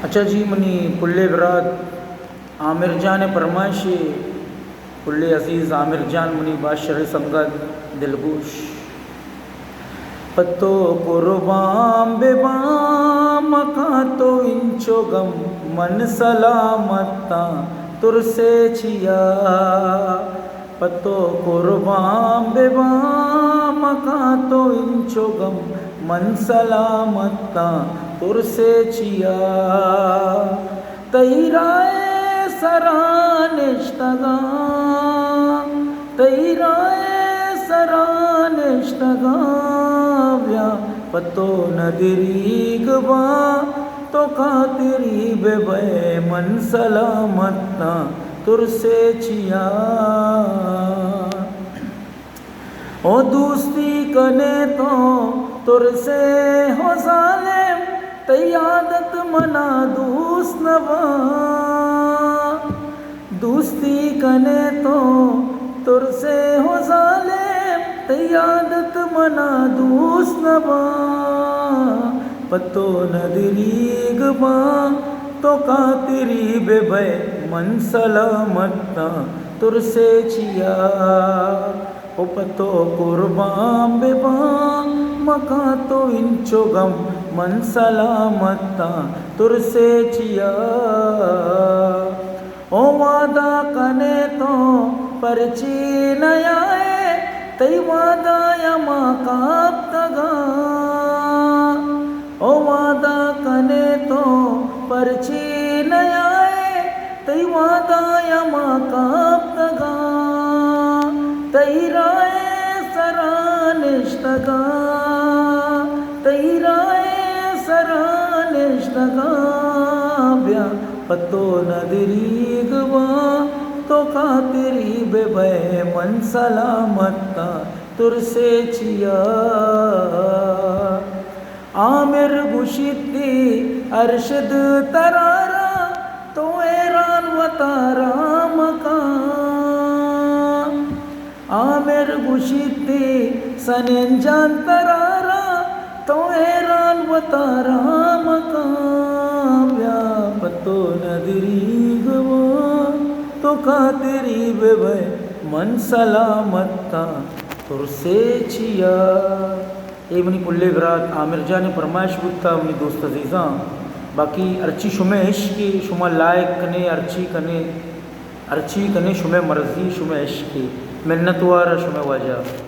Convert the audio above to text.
अच्छा जी मनी पुल्ले बरात आमिर जान फरमाइशी पुल्ले अजीज़ आमिर जान मनी बादशाह संगत दिलगोश पत्तो कुर्बान बेबाम का तो इंचो गम मन सलामता तुरसे छिया पत्तो कुर्बान बेबाम का तो इंचो गम मन सलामता तुरसे छिया तैराए सरानिश्तगा तैराए सरानिश्तगा व्या पतो नदरीगवा तो खातिरी बेबे मन सलामतना तुरसे छिया ओ दोस्ती कने तो तुरसे हो जालिम तैयादत मना दोस्त नवा दोस्ती कने तो तुरसे हो जालिम तैयादत मना दोस्त नवा पतो नदरीगवा तो कातिरी बेबे मन सलामतना तुरसे छिया ओ पतो कुर्बान बेबाम मका तो इंचो गम मन सलामता तुरसे छिया ओ वादा कने तो परची नयाए तई वादा यमा काप तगा ओ वादा कने तो परची नयाए तई वादा यमा काप तगा तैराए सरानिश्तगा तैराए सरानिश्तगा व्या पतो नदरीगवा तो खातिरी बेबे मन सलामता तुरसे छिया आमिर गुशिती अरशद तरारा तो ऐरान वतारा मका आमिर गुशिती सनेंजान तरारा तो ऐरान वतारा मका व्या पतो नदरीगवा तो खातिरी बेबे मन सलामता तुरसे छिया ये मनी पुल्ले बरात आमिर जान फरमाइश बुता मनी दोस्त अजीज़ा बाकी अर्ची शुमे इश्क़ी शुमा लायक कने अर्ची कने शुमे मर्जी शुमे इश्क़ी मिन्नत वारा शुमे वजह